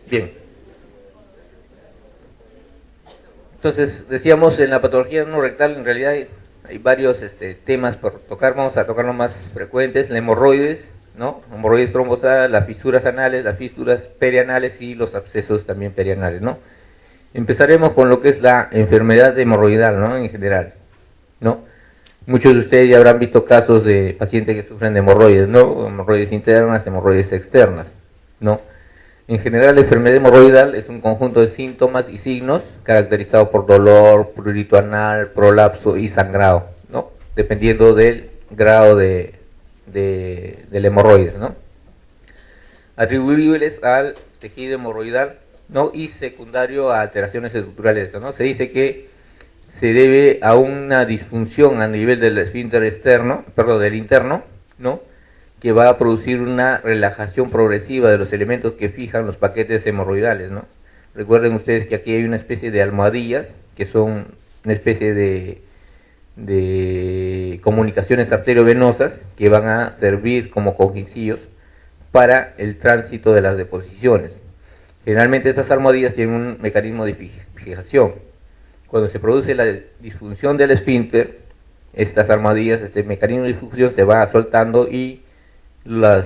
Bien. Entonces, decíamos, en la patología no rectal en realidad hay varios temas por tocar. Vamos a tocar los más frecuentes: la hemorroides, ¿no? Hemorroides trombosadas, las fisuras anales, las fisuras perianales y los abscesos también perianales, ¿no? Empezaremos con lo que es la enfermedad hemorroidal, ¿no? En general, ¿no? Muchos de ustedes ya habrán visto casos de pacientes que sufren de hemorroides, ¿no? Hemorroides internas, hemorroides externas, ¿no? En general, la enfermedad hemorroidal es un conjunto de síntomas y signos caracterizado por dolor, prurito anal, prolapso y sangrado, ¿no? Dependiendo del grado del hemorroides, ¿no? Atribuibles al tejido hemorroidal, ¿no? Y secundario a alteraciones estructurales, ¿no? Se dice que se debe a una disfunción a nivel del esfínter externo, perdón, del interno, ¿no? Que va a producir una relajación progresiva de los elementos que fijan los paquetes hemorroidales, ¿no? Recuerden ustedes que aquí hay una especie de almohadillas, que son una especie de comunicaciones arteriovenosas que van a servir como cojincillos para el tránsito de las deposiciones. Generalmente estas almohadillas tienen un mecanismo de fijación. Cuando se produce la disfunción del esfínter, estas armadillas, este mecanismo de difusión se va soltando y las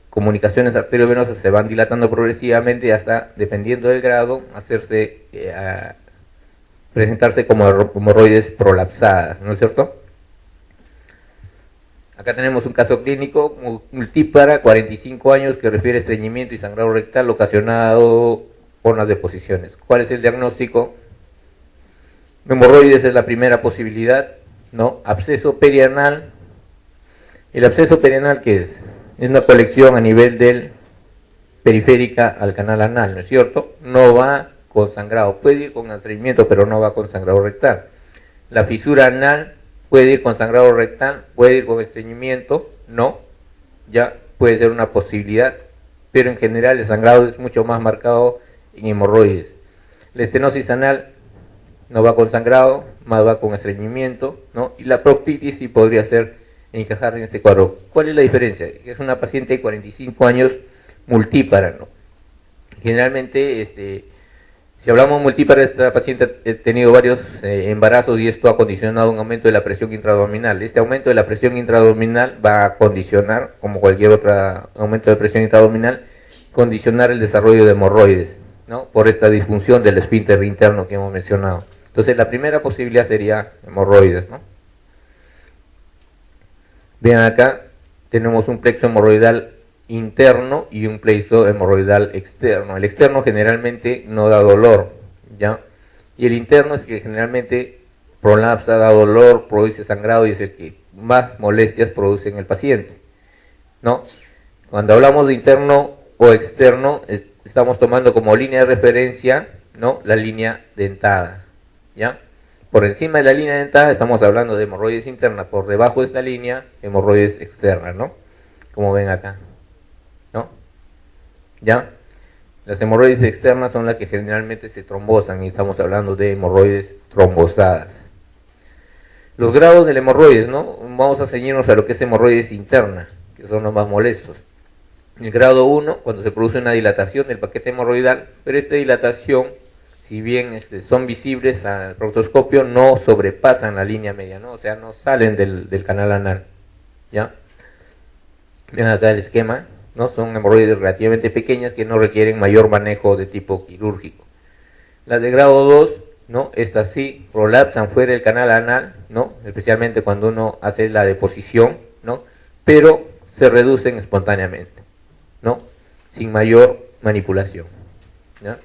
comunicaciones arteriovenosas se van dilatando progresivamente hasta, dependiendo del grado, presentarse como hemorroides prolapsadas, ¿no es cierto? Acá tenemos un caso clínico multípara, 45 años, que refiere a estreñimiento y sangrado rectal ocasionado por las deposiciones. ¿Cuál es el diagnóstico? Hemorroides es la primera posibilidad, ¿no? Absceso perianal. El absceso perianal, ¿qué es? Es una colección a nivel del periférica al canal anal, ¿no es cierto? No va con sangrado, puede ir con estreñimiento, pero no va con sangrado rectal. La fisura anal puede ir con sangrado rectal, puede ir con estreñimiento, no, ya puede ser una posibilidad, pero en general el sangrado es mucho más marcado en hemorroides. La estenosis anal no va con sangrado, más va con estreñimiento, ¿no? Y la proctitis sí podría ser encajar en este cuadro. ¿Cuál es la diferencia? Es una paciente de 45 años multípara, ¿no? Generalmente, si hablamos multípara, esta paciente ha tenido varios embarazos y esto ha condicionado un aumento de la presión intraabdominal. Este aumento de la presión intraabdominal va a condicionar, como cualquier otro aumento de presión intraabdominal, condicionar el desarrollo de hemorroides, ¿no? Por esta disfunción del esfínter interno que hemos mencionado. Entonces, la primera posibilidad sería hemorroides, ¿no? Vean acá, tenemos un plexo hemorroidal interno y un plexo hemorroidal externo. El externo generalmente no da dolor, ¿ya? Y el interno es que generalmente prolapsa, da dolor, produce sangrado y es el que más molestias produce en el paciente, ¿no? Cuando hablamos de interno o externo, estamos tomando como línea de referencia, ¿no? La línea dentada, ¿ya? Por encima de la línea dentada estamos hablando de hemorroides internas, por debajo de esta línea, hemorroides externas, ¿no? Como ven acá, ¿no? ¿Ya? Las hemorroides externas son las que generalmente se trombosan y estamos hablando de hemorroides trombosadas. Los grados del hemorroides, ¿no? Vamos a ceñirnos a lo que es hemorroides interna, que son los más molestos. El grado 1, cuando se produce una dilatación del paquete hemorroidal, pero esta dilatación, si bien son visibles al proctoscopio, no sobrepasan la línea media, ¿no? O sea, no salen del canal anal, ¿ya? Ven acá el esquema, ¿no? Son hemorroides relativamente pequeñas que no requieren mayor manejo de tipo quirúrgico. Las de grado 2, ¿no? Estas sí prolapsan fuera del canal anal, ¿no? Especialmente cuando uno hace la deposición, ¿no? Pero se reducen espontáneamente, ¿no? Sin mayor manipulación, ¿ya?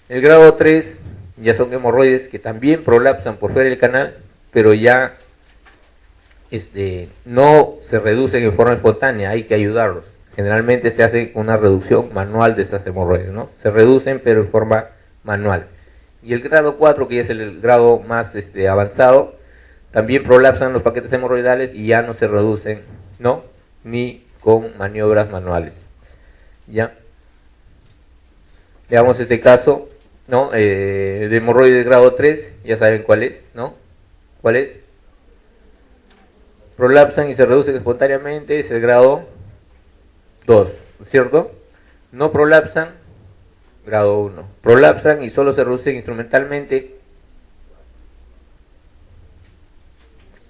El grado 3 ya son hemorroides que también prolapsan por fuera del canal, pero ya no se reducen en forma espontánea, hay que ayudarlos. Generalmente se hace una reducción manual de estas hemorroides, ¿no? Se reducen pero en forma manual. Y el grado 4, que ya es el grado más avanzado, también prolapsan los paquetes hemorroidales y ya no se reducen, ¿no? Ni con maniobras manuales. ¿Ya? Veamos este caso, ¿no? De hemorroides grado 3, ya saben cuál es, ¿no? ¿Cuál es? Prolapsan y se reducen espontáneamente, es el grado 2, ¿cierto? No prolapsan, grado 1. Prolapsan y solo se reducen instrumentalmente,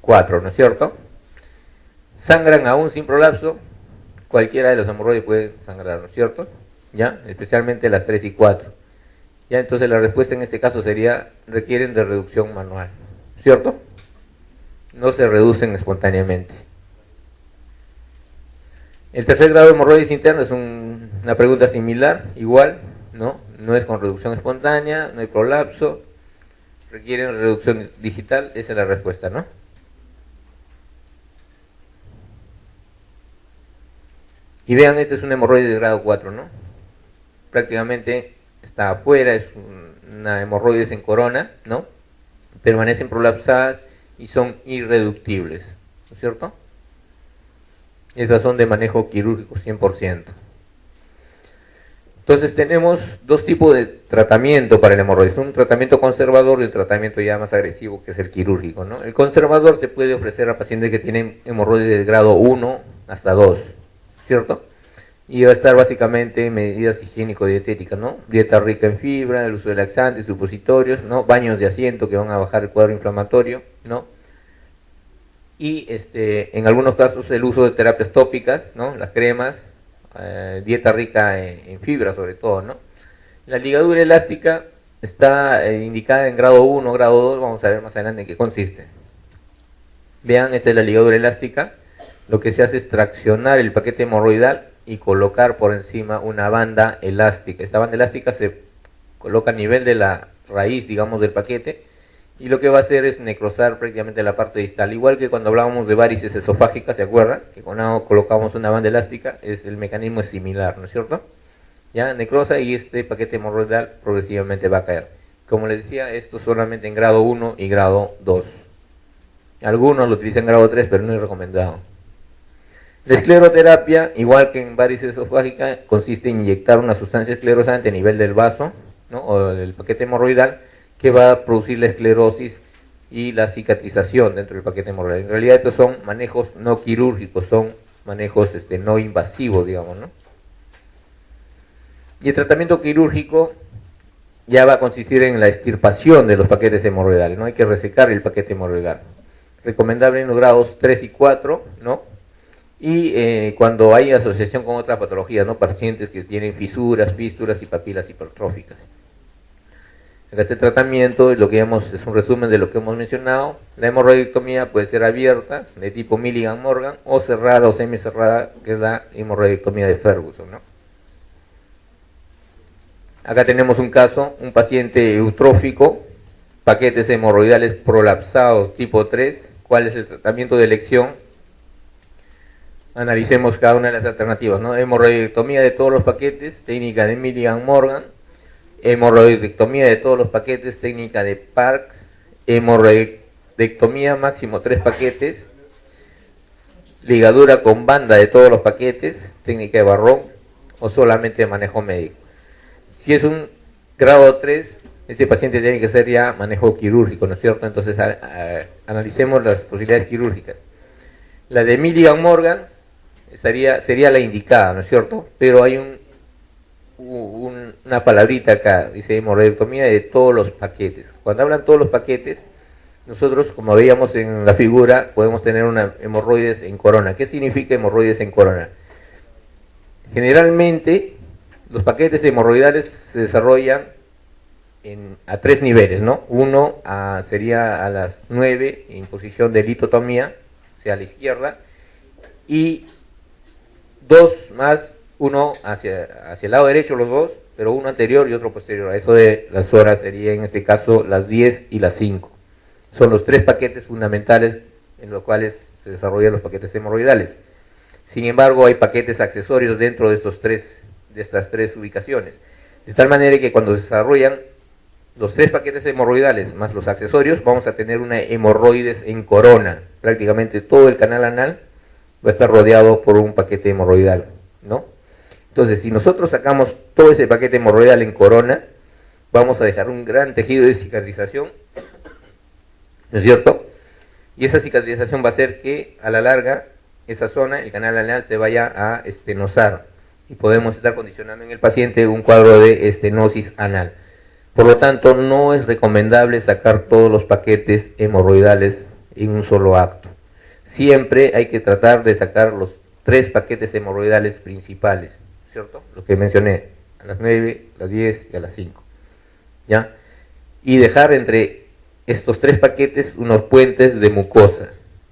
4, ¿no es cierto? Sangran aún sin prolapso, cualquiera de los hemorroides puede sangrar, ¿no es cierto? ¿Ya? Especialmente las 3 y 4. Ya, entonces la respuesta en este caso sería, requieren de reducción manual, ¿cierto? No se reducen espontáneamente. El tercer grado de hemorroides internos es una pregunta similar, igual, ¿no? No es con reducción espontánea, no hay prolapso, requieren reducción digital, esa es la respuesta, ¿no? Y vean, este es un hemorroide de grado 4, ¿no? Prácticamente está afuera, es una hemorroides en corona, ¿no? Permanecen prolapsadas y son irreductibles, ¿no es cierto? Esas son de manejo quirúrgico 100%. Entonces tenemos dos tipos de tratamiento para el hemorroides, un tratamiento conservador y un tratamiento ya más agresivo, que es el quirúrgico, ¿no? El conservador se puede ofrecer a pacientes que tienen hemorroides de grado 1 hasta 2, ¿cierto? Y va a estar básicamente en medidas higiénico-dietéticas, ¿no? Dieta rica en fibra, el uso de laxantes, supositorios, ¿no? Baños de asiento que van a bajar el cuadro inflamatorio, ¿no? Y en algunos casos el uso de terapias tópicas, ¿no? Las cremas, dieta rica en fibra sobre todo, ¿no? La ligadura elástica está indicada en grado 1, grado 2, vamos a ver más adelante en qué consiste. Vean, esta es la ligadura elástica. Lo que se hace es traccionar el paquete hemorroidal y colocar por encima una banda elástica. Esta banda elástica se coloca a nivel de la raíz, digamos, del paquete, y lo que va a hacer es necrosar prácticamente la parte distal. Igual que cuando hablábamos de varices esofágicas, ¿se acuerdan? Que cuando colocamos una banda elástica, el mecanismo es similar, ¿no es cierto? Ya necrosa y este paquete hemorroidal progresivamente va a caer. Como les decía, esto solamente en grado 1 y grado 2. Algunos lo utilizan en grado 3, pero no es recomendado. La escleroterapia, igual que en varices esofágicas, consiste en inyectar una sustancia esclerosante a nivel del vaso, ¿no? O del paquete hemorroidal, que va a producir la esclerosis y la cicatrización dentro del paquete hemorroidal. En realidad estos son manejos no quirúrgicos, son manejos no invasivos, digamos, ¿no? Y el tratamiento quirúrgico ya va a consistir en la extirpación de los paquetes hemorroidales, ¿no? Hay que resecar el paquete hemorroidal. Recomendable en los grados 3 y 4, ¿no? Y cuando hay asociación con otras patologías, ¿no? Pacientes que tienen fisuras, fístulas y papilas hipertróficas. Este tratamiento, lo que es un resumen de lo que hemos mencionado. La hemorroidectomía puede ser abierta, de tipo Milligan-Morgan, o cerrada o semicerrada, que es la hemorroidectomía de Ferguson, ¿no? Acá tenemos un caso, un paciente eutrófico, paquetes hemorroidales prolapsados tipo 3. ¿Cuál es el tratamiento de elección? Analicemos cada una de las alternativas, ¿no? Hemorroidectomía de todos los paquetes, técnica de Milligan-Morgan. Hemorroidectomía de todos los paquetes, técnica de Parks. Hemorroidectomía máximo 3 paquetes. Ligadura con banda de todos los paquetes, técnica de Barrón, o solamente manejo médico. Si es un grado 3, este paciente tiene que ser ya manejo quirúrgico, ¿no es cierto? Entonces analicemos las posibilidades quirúrgicas. La de Milligan-Morgan sería la indicada, ¿no es cierto? Pero hay una palabrita acá, dice hemorroidectomía de todos los paquetes. Cuando hablan todos los paquetes, nosotros, como veíamos en la figura, podemos tener una hemorroides en corona. ¿Qué significa hemorroides en corona? Generalmente, los paquetes hemorroidales se desarrollan a 3 niveles, ¿no? Uno sería a las 9 en posición de litotomía, o sea, a la izquierda, y 2 más, uno hacia el lado derecho, los dos, pero uno anterior y otro posterior. A eso de las horas sería en este caso las 10 y las 5. Son los 3 paquetes fundamentales en los cuales se desarrollan los paquetes hemorroidales. Sin embargo, hay paquetes accesorios dentro de estas tres ubicaciones. De tal manera que cuando se desarrollan los 3 paquetes hemorroidales más los accesorios, vamos a tener una hemorroides en corona. Prácticamente todo el canal anal va a estar rodeado por un paquete hemorroidal, ¿no? Entonces, si nosotros sacamos todo ese paquete hemorroidal en corona, vamos a dejar un gran tejido de cicatrización, ¿no es cierto? Y esa cicatrización va a hacer que, a la larga, esa zona, el canal anal, se vaya a estenosar. y podemos estar condicionando en el paciente un cuadro de estenosis anal. Por lo tanto, no es recomendable sacar todos los paquetes hemorroidales en un solo acto. Siempre hay que tratar de sacar los 3 paquetes hemorroidales principales, ¿cierto? Los que mencioné, a las 9, a las 10 y a las 5, ¿ya? Y dejar entre estos 3 paquetes unos puentes de mucosa,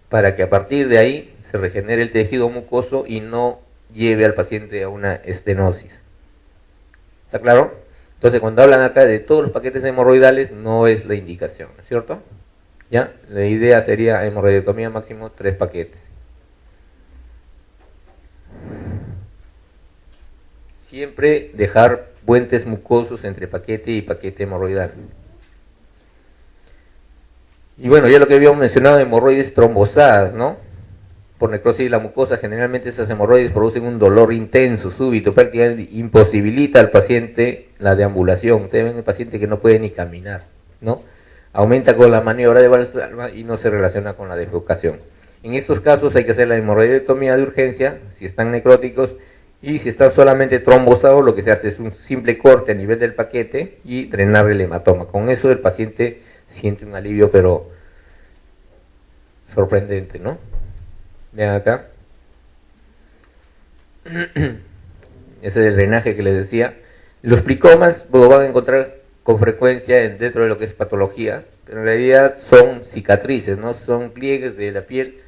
para que a partir de ahí se regenere el tejido mucoso y no lleve al paciente a una estenosis. ¿Está claro? Entonces, cuando hablan acá de todos los paquetes hemorroidales, no es la indicación, ¿no es cierto? ¿Ya? La idea sería hemorroidectomía máximo 3 paquetes. Siempre dejar puentes mucosos entre paquete y paquete hemorroidal. Y bueno, ya lo que habíamos mencionado, hemorroides trombosadas, ¿no? Por necrosis de la mucosa, generalmente esas hemorroides producen un dolor intenso, súbito, prácticamente imposibilita al paciente la deambulación. Ustedes ven el paciente que no puede ni caminar, ¿no? Aumenta con la maniobra de Valsalva y no se relaciona con la defecación. En estos casos hay que hacer la hemorroidectomía de urgencia, si están necróticos, y si están solamente trombosados, lo que se hace es un simple corte a nivel del paquete y drenar el hematoma. Con eso el paciente siente un alivio, pero sorprendente, ¿no? Vean acá, ese es el drenaje que les decía. Los plicomas lo van a encontrar con frecuencia dentro de lo que es patología, pero en realidad son cicatrices, ¿no? Son pliegues de la piel,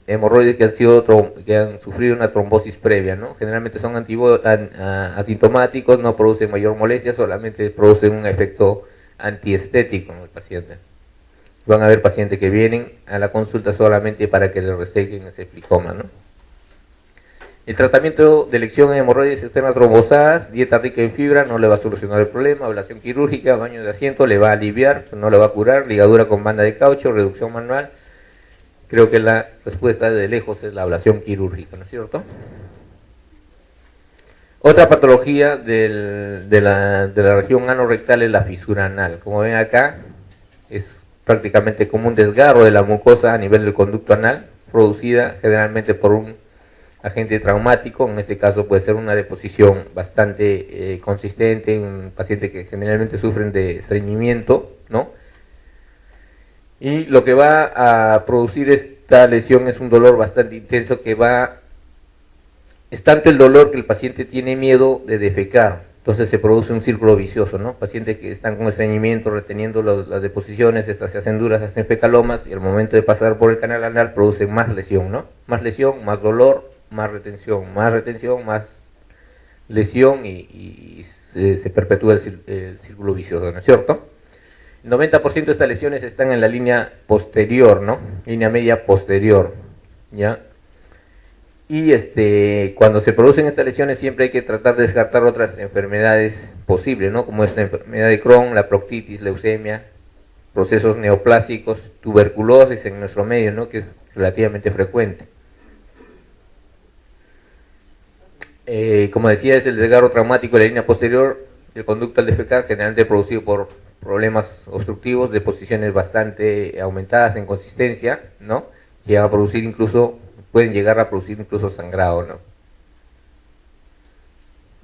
hemorroides que han sufrido una trombosis previa, ¿no? Generalmente son asintomáticos, no producen mayor molestia, solamente producen un efecto antiestético en el paciente. Van a haber pacientes que vienen a la consulta solamente para que le resequen ese plicoma, ¿no? El tratamiento de elección en hemorroides externas trombosadas, dieta rica en fibra, no le va a solucionar el problema. Ablación quirúrgica, baño de asiento, le va a aliviar, no le va a curar. Ligadura con banda de caucho, reducción manual. Creo que la respuesta de lejos es la ablación quirúrgica, ¿no es cierto? Otra patología de la región anorrectal es la fisura anal. Como ven acá, es prácticamente como un desgarro de la mucosa a nivel del conducto anal, producida generalmente por un agente traumático. En este caso puede ser una deposición bastante consistente en un paciente que generalmente sufren de estreñimiento, ¿no? Y lo que va a producir esta lesión es un dolor bastante intenso que es tanto el dolor que el paciente tiene miedo de defecar. Entonces se produce un círculo vicioso, ¿no? Pacientes que están con estreñimiento, reteniendo las deposiciones, estas se hacen duras, se hacen fecalomas, y al momento de pasar por el canal anal producen más lesión, ¿no? Más lesión, más dolor, más retención, más lesión, y se perpetúa el círculo vicioso, ¿no es cierto? El 90% de estas lesiones están en la línea posterior, ¿no? Línea media posterior, ¿ya? Y cuando se producen estas lesiones siempre hay que tratar de descartar otras enfermedades posibles, ¿no? Como esta enfermedad de Crohn, la proctitis, leucemia, procesos neoplásicos, tuberculosis en nuestro medio, ¿no? Que es relativamente frecuente. Como decía, es el desgarro traumático de la línea posterior del conducto al defecar, generalmente producido por problemas obstructivos de posiciones bastante aumentadas en consistencia, ¿no? Que va a producir pueden llegar a producir incluso sangrado, ¿no?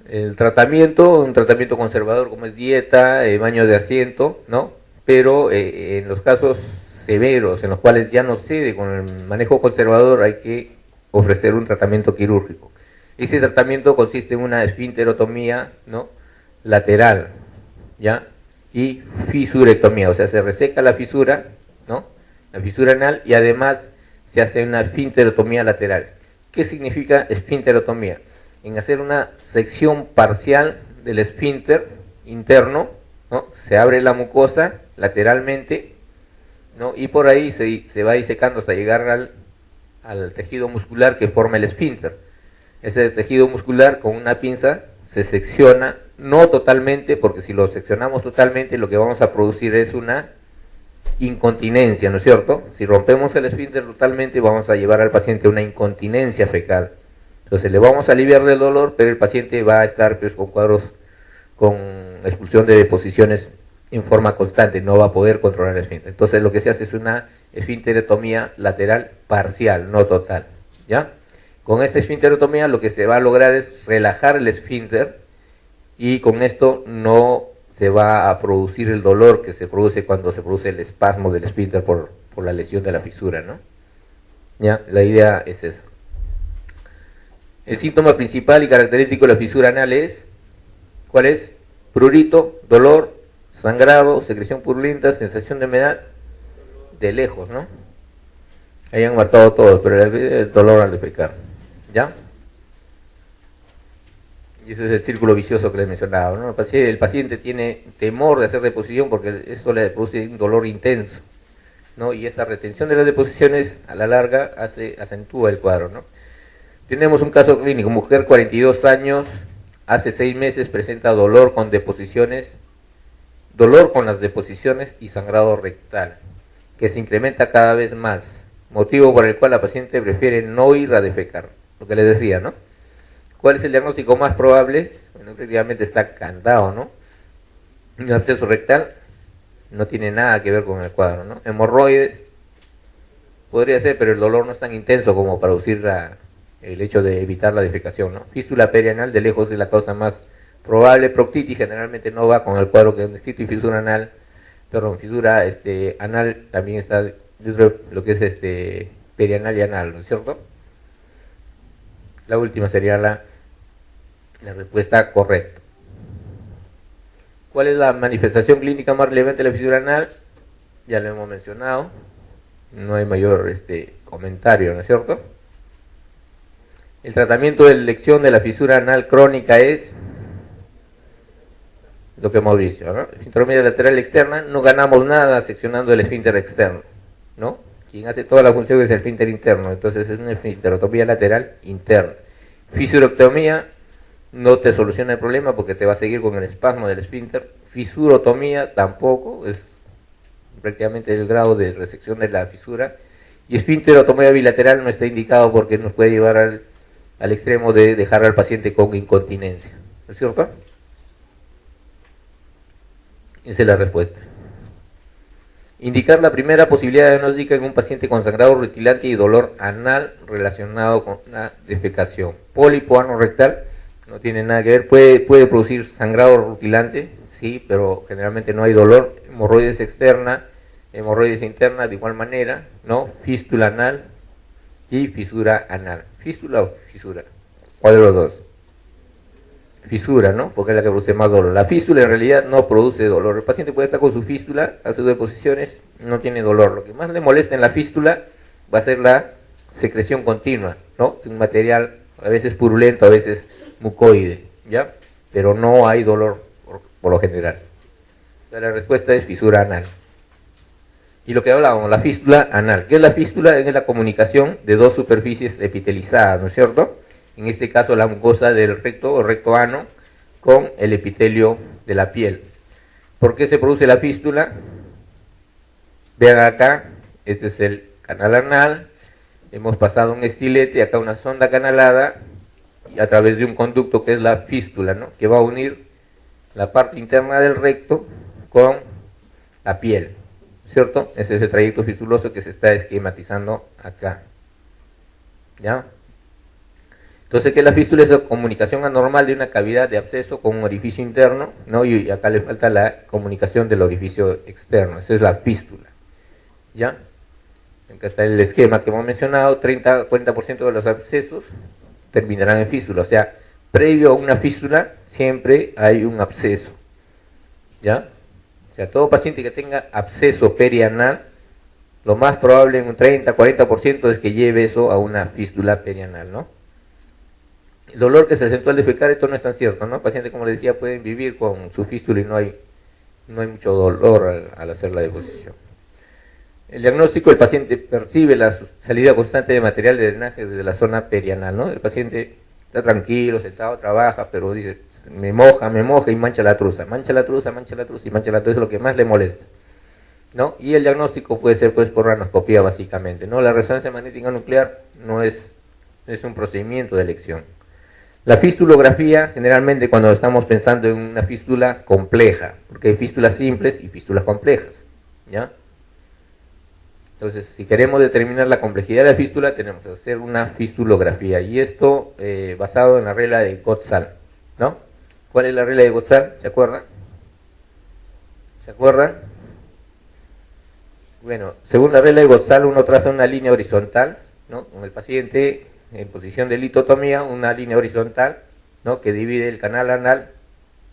El tratamiento, un tratamiento conservador como es dieta, baño de asiento, ¿no? Pero en los casos severos, en los cuales ya no cede con el manejo conservador, hay que ofrecer un tratamiento quirúrgico. Ese tratamiento consiste en una esfínterotomía, ¿no? Lateral, ¿ya? Y fisurectomía, o sea, se reseca la fisura, ¿no? La fisura anal, y además se hace una esfínterotomía lateral. ¿Qué significa esfínterotomía? En hacer una sección parcial del esfínter interno, ¿no? Se abre la mucosa lateralmente, ¿no? Y por ahí se va disecando hasta llegar al tejido muscular que forma el esfínter. Ese tejido muscular con una pinza se secciona, no totalmente, porque si lo seccionamos totalmente lo que vamos a producir es una incontinencia, ¿no es cierto? Si rompemos el esfínter totalmente vamos a llevar al paciente a una incontinencia fecal. Entonces le vamos a aliviar del dolor, pero el paciente va a estar pues, con cuadros con expulsión de deposiciones en forma constante, no va a poder controlar el esfínter. Entonces lo que se hace es una esfínterotomía lateral parcial, no total, ¿ya? Con esta esfínterotomía lo que se va a lograr es relajar el esfínter y con esto no se va a producir el dolor que se produce cuando se produce el espasmo del esfínter por la lesión de la fisura, ¿no? Ya, la idea es esa. El síntoma principal y característico de la fisura anal es, ¿cuál es? Prurito, dolor, sangrado, secreción purulenta, sensación de humedad, de lejos, ¿no? Ahí han marcado todos, pero el dolor al defecar, ¿ya? Y ese es el círculo vicioso que les mencionaba, ¿no? El paciente tiene temor de hacer deposición porque eso le produce un dolor intenso, ¿no? Y esa retención de las deposiciones a la larga acentúa el cuadro, ¿no? Tenemos un caso clínico, mujer 42 años, hace 6 meses presenta dolor con deposiciones, dolor con las deposiciones y sangrado rectal, que se incrementa cada vez más, motivo por el cual la paciente prefiere no ir a defecar, lo que les decía, ¿no? ¿Cuál es el diagnóstico más probable? Bueno, prácticamente está cantado, ¿no? Un absceso rectal no tiene nada que ver con el cuadro, ¿no? Hemorroides podría ser, pero el dolor no es tan intenso como para producir el hecho de evitar la defecación, ¿no? Fístula perianal de lejos es la causa más probable. Proctitis generalmente no va con el cuadro que he descrito, y fisura anal, fisura anal también está dentro de lo que es perianal y anal, ¿no es cierto? La última sería la respuesta correcta. ¿Cuál es la manifestación clínica más relevante de la fisura anal? Ya lo hemos mencionado, no hay mayor comentario, ¿no es cierto? El tratamiento de elección de la fisura anal crónica es lo que hemos visto, ¿no? Esfinterotomía lateral externa, no ganamos nada seccionando el esfínter externo, ¿no? Quien hace toda la función es el esfínter interno, entonces es una esfinterotomía lateral interna. Fisurectomía no te soluciona el problema porque te va a seguir con el espasmo del esfínter. Fisurotomía tampoco, es prácticamente el grado de resección de la fisura. Y esfinterotomía bilateral no está indicado porque nos puede llevar al extremo de dejar al paciente con incontinencia, ¿no es cierto? Esa es la respuesta. Indicar la primera posibilidad diagnóstica en un paciente con sangrado rutilante y dolor anal relacionado con la defecación. Pólipo anorrectal no tiene nada que ver, puede producir sangrado rutilante, sí, pero generalmente no hay dolor. Hemorroides externa, hemorroides interna de igual manera, ¿no? Fístula anal y fisura anal. ¿Fístula o fisura? ¿Cuál de los dos? Fisura, ¿no? Porque es la que produce más dolor. La fístula en realidad no produce dolor. El paciente puede estar con su fístula, hace deposiciones, no tiene dolor. Lo que más le molesta en la fístula va a ser la secreción continua, ¿no? Un material a veces purulento, a veces mucoide, ¿ya? Pero no hay dolor por lo general. Entonces, la respuesta es fisura anal. Y lo que hablábamos, la fístula anal. ¿Qué es la fístula? Es la comunicación de dos superficies epitelizadas, ¿no es cierto? En este caso la mucosa del recto o recto ano con el epitelio de la piel. ¿Por qué se produce la fístula? Vean acá, este es el canal anal, hemos pasado un estilete, acá una sonda canalada, y a través de un conducto que es la fístula, ¿no? Que va a unir la parte interna del recto con la piel, ¿cierto? Ese es el trayecto fistuloso que se está esquematizando acá, ¿ya? Entonces, ¿qué es la fístula? Es la comunicación anormal de una cavidad de absceso con un orificio interno, ¿no? Y acá le falta la comunicación del orificio externo. Esa es la fístula, ¿ya? Acá está el esquema que hemos mencionado, 30-40% de los abscesos terminarán en fístula. O sea, previo a una fístula siempre hay un absceso, ¿ya? O sea, todo paciente que tenga absceso perianal, lo más probable en un 30-40% es que lleve eso a una fístula perianal, ¿no? El dolor que se acentúa al defecar, esto no es tan cierto, ¿no? Pacientes, como les decía, pueden vivir con su fístula y no hay mucho dolor al hacer la deposición. El diagnóstico: el paciente percibe la salida constante de material de drenaje desde la zona perianal, ¿no? El paciente está tranquilo, sentado, trabaja, pero dice, me moja y mancha la truza, mancha la truza y mancha la truza, eso es lo que más le molesta, ¿no? Y el diagnóstico puede ser pues por anoscopía básicamente, ¿no? La resonancia magnética nuclear no es un procedimiento de elección. La fistulografía, generalmente cuando estamos pensando en una fístula compleja, porque hay fístulas simples y fístulas complejas, ¿ya? Entonces, si queremos determinar la complejidad de la fístula, tenemos que hacer una fistulografía. Y esto basado en la regla de Gottsal, ¿no? ¿Cuál es la regla de Gottsal? ¿Se acuerdan? ¿Se acuerdan? Bueno, según la regla de Gottsal, uno traza una línea horizontal, ¿no? Con el paciente en posición de litotomía, una línea horizontal, ¿no? Que divide el canal anal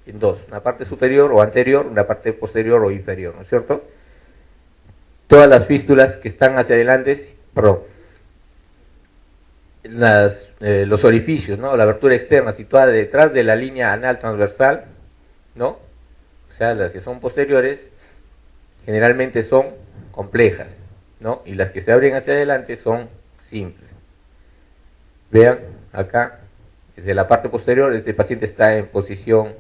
en dos, una parte superior o anterior, una parte posterior o inferior, ¿no es cierto? Todas las fístulas que están hacia adelante, perdón, los orificios, ¿no? La abertura externa situada detrás de la línea anal transversal, ¿no? O sea, las que son posteriores, generalmente son complejas, ¿no? Y las que se abren hacia adelante son simples. Vean, acá, desde la parte posterior, este paciente está en posición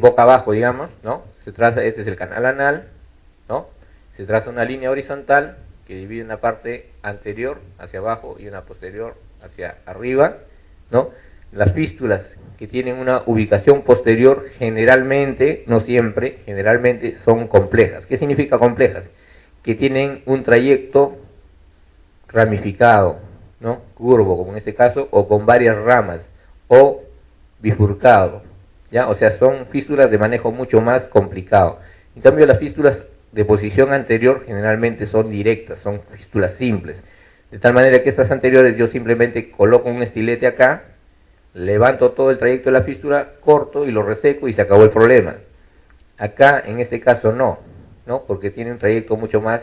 boca abajo, digamos, ¿no? Se traza, este es el canal anal, ¿no? Se traza una línea horizontal que divide una parte anterior hacia abajo y una posterior hacia arriba, ¿no? Las fístulas que tienen una ubicación posterior generalmente, no siempre, generalmente son complejas. ¿Qué significa complejas? Que tienen un trayecto ramificado, ¿no? Curvo, como en este caso, o con varias ramas, o bifurcado, ¿ya? O sea, son fístulas de manejo mucho más complicado. En cambio, las fístulas de posición anterior generalmente son directas, son fístulas simples. De tal manera que estas anteriores yo simplemente coloco un estilete acá, levanto todo el trayecto de la fístula, corto y lo reseco y se acabó el problema. Acá, en este caso, no, ¿no? Porque tiene un trayecto mucho más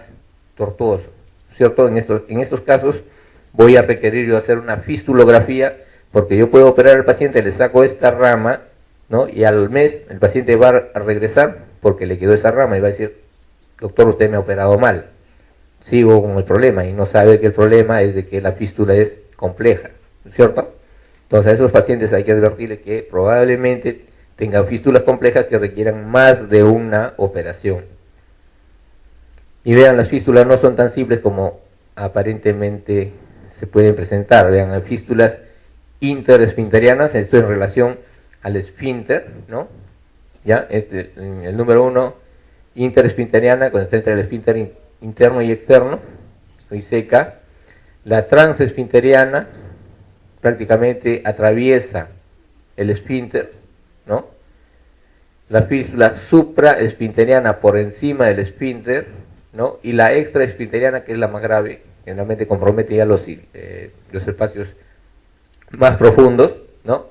tortuoso, ¿cierto? En estos casos voy a requerir yo hacer una fistulografía, porque yo puedo operar al paciente, le saco esta rama, ¿no? Y al mes el paciente va a regresar porque le quedó esa rama y va a decir, doctor, usted me ha operado mal. Sigo con el problema y no sabe que el problema es de que la fístula es compleja, ¿cierto? Entonces a esos pacientes hay que advertirles que probablemente tengan fístulas complejas que requieran más de una operación. Y vean, las fístulas no son tan simples como aparentemente se pueden presentar. Vean, hay fístulas interesfinterianas, esto en relación al esfínter, ¿no? Ya, el número 1, interesfinteriana, cuando está entre el esfínter interno y externo, y seca. La transesfinteriana prácticamente atraviesa el esfínter, ¿no? La fístula supraesfinteriana por encima del esfínter, ¿no? Y la extraesfinteriana, que es la más grave, generalmente compromete ya los espacios más profundos, ¿no?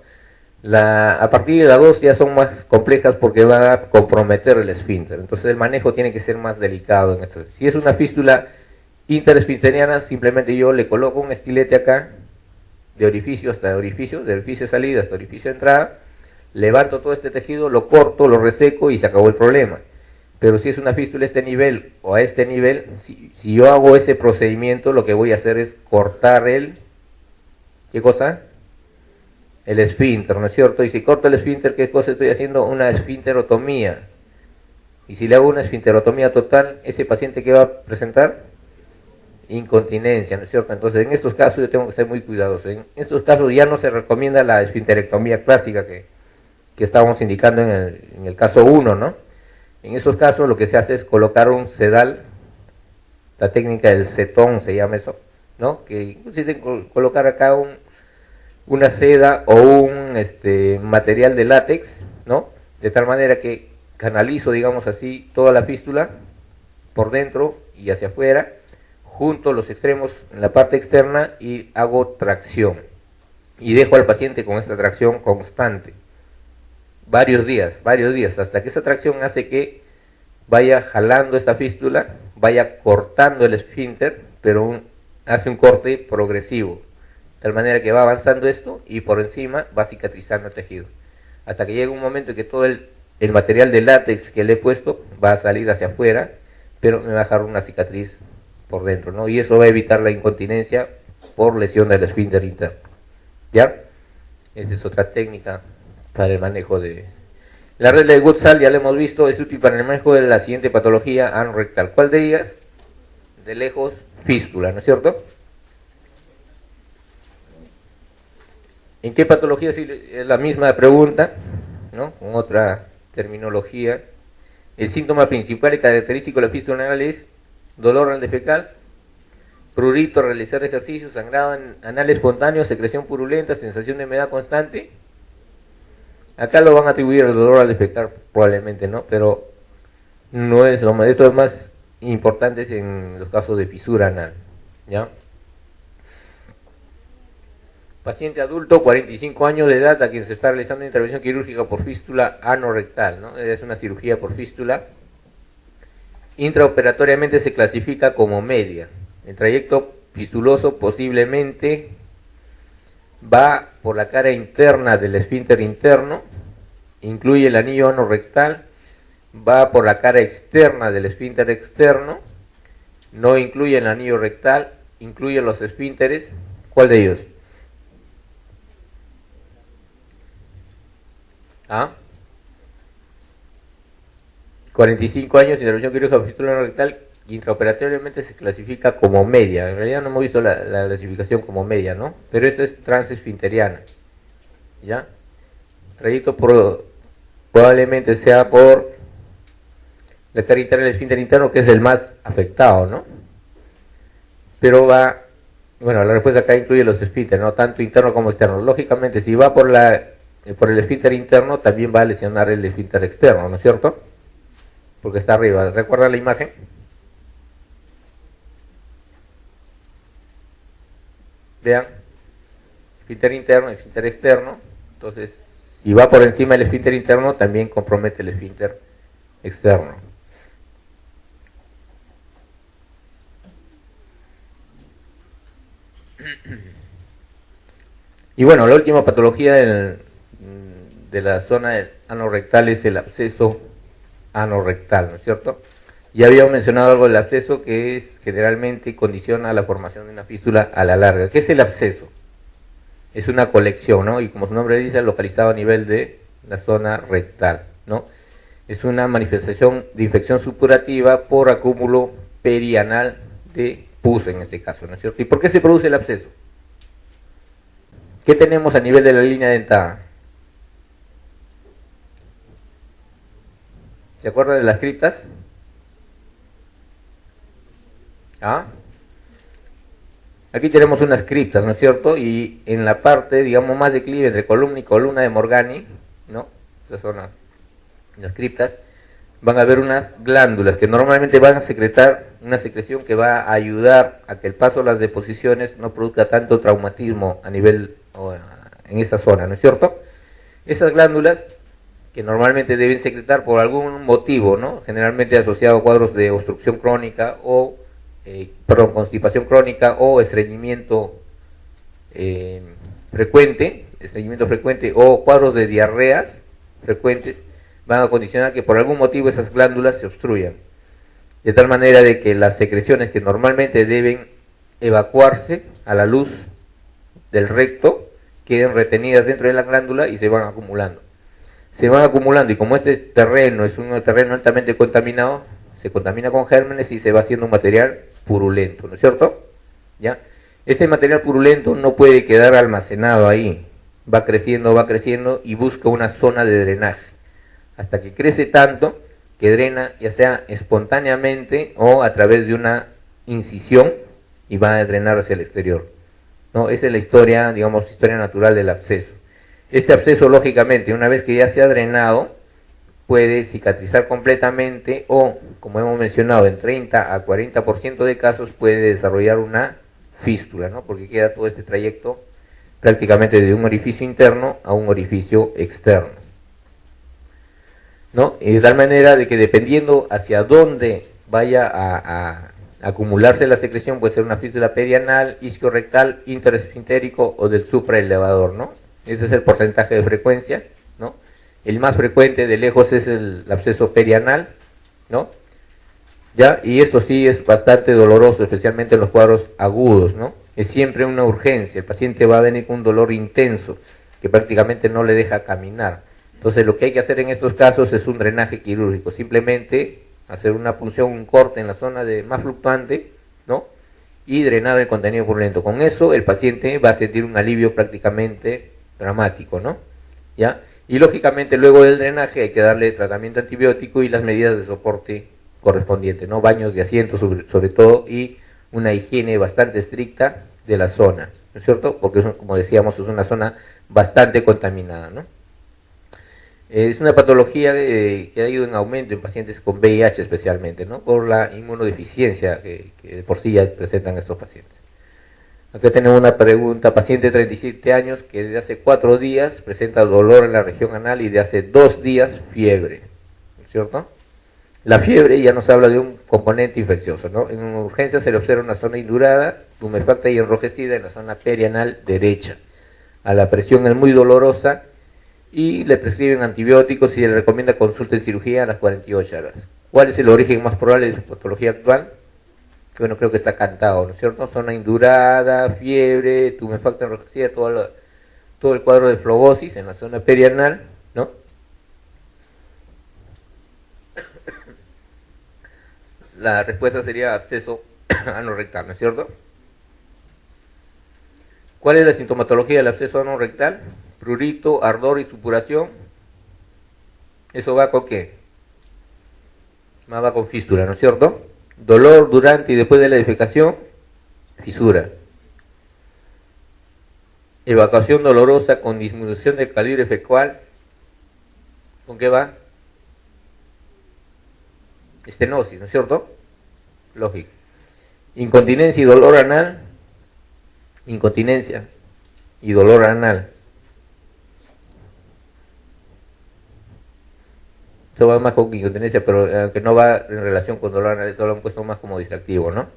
A partir de la 2 ya son más complejas porque van a comprometer el esfínter, entonces el manejo tiene que ser más delicado en esto. Si es una fístula interesfinteriana, simplemente yo le coloco un estilete acá, de orificio hasta orificio, de orificio de salida hasta orificio de entrada, levanto todo este tejido, lo corto, lo reseco y se acabó el problema. Pero si es una fístula a este nivel o a este nivel, si yo hago ese procedimiento, lo que voy a hacer es cortar ¿qué cosa? El esfínter, ¿no es cierto? Y si corto el esfínter, ¿qué cosa estoy haciendo? Una esfinterotomía. Y si le hago una esfinterotomía total, ¿ese paciente qué va a presentar? Incontinencia, ¿no es cierto? Entonces en estos casos yo tengo que ser muy cuidadoso. En estos casos ya no se recomienda la esfinterectomía clásica que estábamos indicando en el caso 1, ¿no? En esos casos lo que se hace es colocar un sedal, la técnica del cetón se llama eso, ¿no? Que consiste en colocar acá una seda o un material de látex, ¿no? De tal manera que canalizo, digamos así, toda la fístula por dentro y hacia afuera, junto los extremos en la parte externa y hago tracción. Y dejo al paciente con esta tracción constante. Varios días, hasta que esa tracción hace que vaya jalando esta fístula, vaya cortando el esfínter, pero hace un corte progresivo. De tal manera que va avanzando esto y por encima va cicatrizando el tejido. Hasta que llega un momento en que todo el material de látex que le he puesto va a salir hacia afuera, pero me va a dejar una cicatriz por dentro, ¿no? Y eso va a evitar la incontinencia por lesión del esfínter interno. ¿Ya? Esa es otra técnica para el manejo de... La regla de Gottsal, ya la hemos visto, es útil para el manejo de la siguiente patología anorrectal. ¿Cuál de ellas? De lejos, fístula, ¿no es cierto? ¿En qué patología? Es la misma pregunta, ¿no? Con otra terminología. El síntoma principal y característico de la fístula anal es dolor al defecar, prurito al realizar ejercicio, sangrado anal espontáneo, secreción purulenta, sensación de humedad constante. Acá lo van a atribuir al dolor al defecar, probablemente, ¿no? Pero no es lo más, esto es más importante en los casos de fisura anal, ¿ya? Paciente adulto, 45 años de edad, a quien se está realizando una intervención quirúrgica por fístula anorrectal, ¿no? Es una cirugía por fístula. Intraoperatoriamente se clasifica como media. El trayecto fistuloso posiblemente va por la cara interna del esfínter interno, incluye el anillo anorrectal, va por la cara externa del esfínter externo, no incluye el anillo rectal, incluye los esfínteres. ¿Cuál de ellos? ¿Ah? 45 años, intervención quirúrgica por fístula anorrectal, intraoperatoriamente se clasifica como media. En realidad no hemos visto la clasificación como media, ¿no? Pero esta es transesfinteriana, ¿ya? Trayecto probablemente sea por la cara interna del esfínter interno, que es el más afectado, ¿no? Pero va, bueno, la respuesta acá incluye los esfínteres, ¿no? Tanto interno como externo. Lógicamente, si va por el esfínter interno, también va a lesionar el esfínter externo, ¿no es cierto? Porque está arriba. ¿Recuerdan la imagen? Vean, esfínter interno, esfínter externo. Entonces, si va por encima del esfínter interno, también compromete el esfínter externo. Y bueno, la última patología de la zona anorrectal es el absceso anorrectal, ¿no es cierto? Ya habíamos mencionado algo del absceso, que es generalmente condiciona la formación de una fístula a la larga. ¿Qué es el absceso? Es una colección, ¿no? Y como su nombre dice, localizado a nivel de la zona rectal, ¿no? Es una manifestación de infección supurativa por acúmulo perianal de pus en este caso, ¿no es cierto? ¿Y por qué se produce el absceso? ¿Qué tenemos a nivel de la línea dentada? ¿Se acuerdan de las criptas? ¿Ah? Aquí tenemos unas criptas, ¿no es cierto? Y en la parte, digamos, más declive entre columna y columna de Morgani, ¿no? Esas son las criptas. Van a haber unas glándulas que normalmente van a secretar una secreción que va a ayudar a que el paso de las deposiciones no produzca tanto traumatismo a nivel, en esta zona, ¿no es cierto? Esas glándulas que normalmente deben secretar por algún motivo, ¿no? Generalmente asociado a cuadros de obstrucción crónica o, constipación crónica o estreñimiento frecuente o cuadros de diarreas frecuentes, van a condicionar que por algún motivo esas glándulas se obstruyan, de tal manera de que las secreciones que normalmente deben evacuarse a la luz del recto queden retenidas dentro de la glándula y se van acumulando. Y como este terreno es un terreno altamente contaminado, se contamina con gérmenes y se va haciendo un material purulento, ¿no es cierto? ¿Ya? Este material purulento no puede quedar almacenado ahí, va creciendo y busca una zona de drenaje, hasta que crece tanto que drena ya sea espontáneamente o a través de una incisión y va a drenar hacia el exterior, ¿no? Esa es la historia, digamos, historia natural del absceso. Este absceso, lógicamente, una vez que ya se ha drenado, puede cicatrizar completamente o, como hemos mencionado, en 30 a 40% de casos puede desarrollar una fístula, ¿no? Porque queda todo este trayecto prácticamente de un orificio interno a un orificio externo, ¿no? Y de tal manera de que dependiendo hacia dónde vaya a acumularse la secreción, puede ser una fístula perianal, isquiorrectal, interesfintérico o del supraelevador, ¿no? Ese es el porcentaje de frecuencia, ¿no? El más frecuente de lejos es el absceso perianal, ¿no? ¿Ya? Y esto sí es bastante doloroso, especialmente en los cuadros agudos, ¿no? Es siempre una urgencia, el paciente va a venir con un dolor intenso que prácticamente no le deja caminar. Entonces lo que hay que hacer en estos casos es un drenaje quirúrgico, simplemente hacer una punción, un corte en la zona más fluctuante, ¿no? Y drenar el contenido purulento. Con eso el paciente va a sentir un alivio prácticamente dramático, ¿no? ¿Ya? Y lógicamente luego del drenaje hay que darle tratamiento antibiótico y las medidas de soporte correspondiente, ¿no? Baños de asiento sobre todo, y una higiene bastante estricta de la zona, ¿no es cierto? Porque, como decíamos, es una zona bastante contaminada, ¿no? Es una patología que ha ido en aumento en pacientes con VIH especialmente, ¿no? Por la inmunodeficiencia que de por sí ya presentan estos pacientes. Acá tenemos una pregunta: paciente de 37 años que desde hace 4 días presenta dolor en la región anal y de hace 2 días fiebre, ¿no es cierto? La fiebre ya nos habla de un componente infeccioso, ¿no? En urgencia se le observa una zona indurada, tumefacta y enrojecida en la zona perianal derecha. A la presión es muy dolorosa y le prescriben antibióticos y le recomienda consulta en cirugía a las 48 horas. ¿Cuál es el origen más probable de su patología actual? Que bueno, creo que está cantado, ¿no es cierto? Zona indurada, fiebre, tumefacta enrojecida, todo el cuadro de flogosis en la zona perianal, ¿no? La respuesta sería absceso anorrectal, ¿no es cierto? ¿Cuál es la sintomatología del absceso anorrectal? Prurito, ardor y supuración. ¿Eso va con qué? Más va con fístula, ¿no es cierto? Dolor durante y después de la defecación, fisura. Evacuación dolorosa con disminución del calibre fecal, ¿con qué va? Estenosis, ¿no es cierto? Lógico. Incontinencia y dolor anal. Incontinencia y dolor anal. Eso va más con incontinencia, pero aunque no va en relación con dolor anal, esto lo han puesto más como distractivo, ¿no?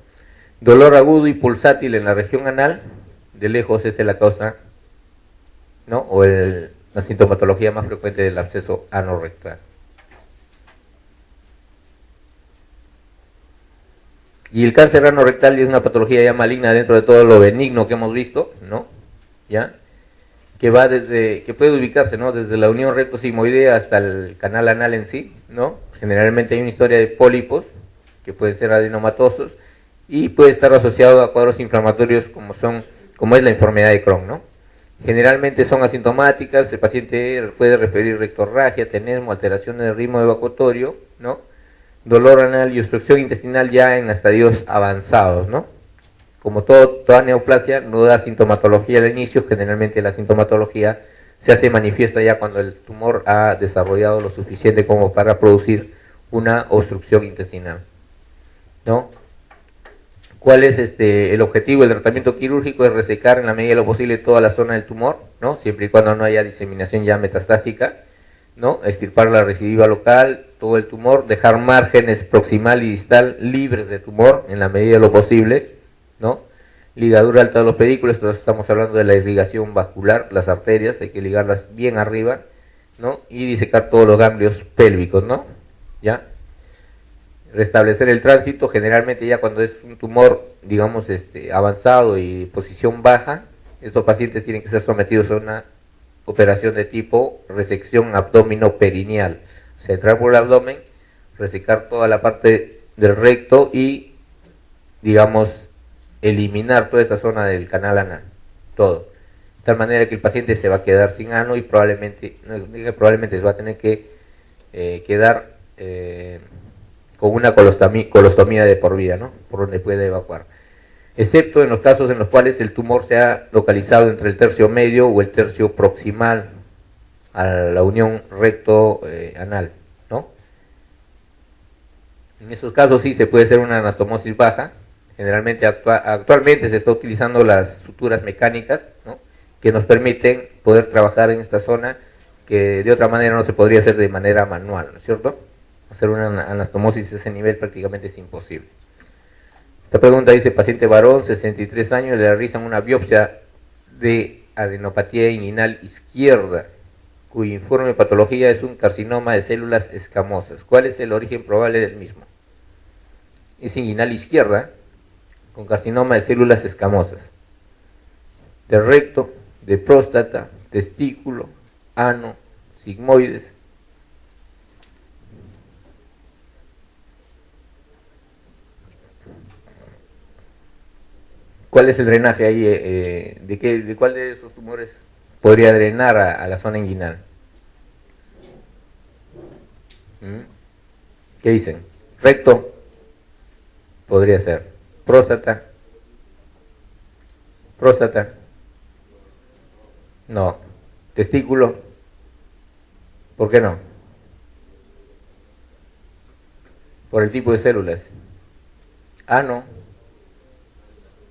Dolor agudo y pulsátil en la región anal, de lejos esa es la causa, ¿no? O la sintomatología más frecuente del absceso anorrectal. Y el cáncer anorrectal es una patología ya maligna dentro de todo lo benigno que hemos visto, ¿no? ¿Ya? Que va que puede ubicarse, ¿no? Desde la unión recto-sigmoidea hasta el canal anal en sí, ¿no? Generalmente hay una historia de pólipos, que pueden ser adenomatosos, y puede estar asociado a cuadros inflamatorios como es la enfermedad de Crohn, ¿no? Generalmente son asintomáticas, el paciente puede referir rectorragia, tenesmo, alteraciones del ritmo evacuatorio, ¿no? Dolor anal y obstrucción intestinal ya en estadios avanzados, ¿no? Como toda neoplasia no da sintomatología al inicio, generalmente la sintomatología se hace manifiesta ya cuando el tumor ha desarrollado lo suficiente como para producir una obstrucción intestinal, ¿no? ¿Cuál es el objetivo del tratamiento quirúrgico? Es resecar en la medida de lo posible toda la zona del tumor, ¿no? Siempre y cuando no haya diseminación ya metastásica, ¿no? Extirpar la recidiva local, todo el tumor, dejar márgenes proximal y distal libres de tumor en la medida de lo posible, ¿no? Ligadura alta de los pedículos, entonces estamos hablando de la irrigación vascular, las arterias, hay que ligarlas bien arriba, ¿no? Y disecar todos los ganglios pélvicos, ¿no? ¿Ya? Restablecer el tránsito, generalmente ya cuando es un tumor, digamos, avanzado y posición baja, estos pacientes tienen que ser sometidos a una operación de tipo resección abdominoperineal, o sea, entrar por el abdomen, resecar toda la parte del recto y, digamos, eliminar toda esta zona del canal anal, todo, de tal manera que el paciente se va a quedar sin ano y probablemente se va a tener que quedar con una colostomía de por vida, ¿no? Por donde puede evacuar, excepto en los casos en los cuales el tumor se ha localizado entre el tercio medio o el tercio proximal a la unión recto-anal, ¿no? En esos casos sí se puede hacer una anastomosis baja. Generalmente actualmente se está utilizando las suturas mecánicas, ¿no? Que nos permiten poder trabajar en esta zona que de otra manera no se podría hacer de manera manual, ¿no es cierto? Hacer una anastomosis a ese nivel prácticamente es imposible. Esta pregunta dice: paciente varón, 63 años, le realizan una biopsia de adenopatía inguinal izquierda, cuya informe patología es un carcinoma de células escamosas. ¿Cuál es el origen probable del mismo? Es inguinal izquierda, con carcinoma de células escamosas, de recto, de próstata, testículo, ano, sigmoides. ¿Cuál es el drenaje ahí? ¿De cuál de esos tumores podría drenar a la zona inguinal? ¿Qué dicen? Recto, podría ser. Próstata, próstata, no. Testículo, ¿por qué no? Por el tipo de células. Ano,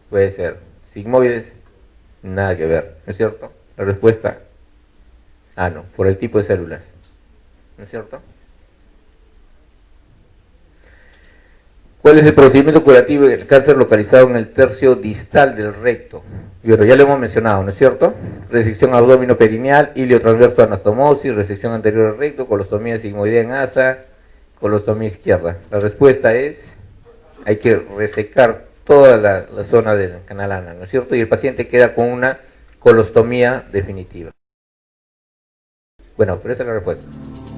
puede ser. Sigmoides, nada que ver, ¿no es cierto? La respuesta, ano, por el tipo de células, ¿no es cierto? ¿Cuál es el procedimiento curativo del cáncer localizado en el tercio distal del recto? Bueno, ya lo hemos mencionado, ¿no es cierto? Resección abdominoperineal, ilio transverso anastomosis, resección anterior del recto, colostomía sigmoidea en asa, colostomía izquierda. La respuesta es, hay que resecar toda la zona del canal anal, ¿no es cierto? Y el paciente queda con una colostomía definitiva. Bueno, pero esa es la respuesta.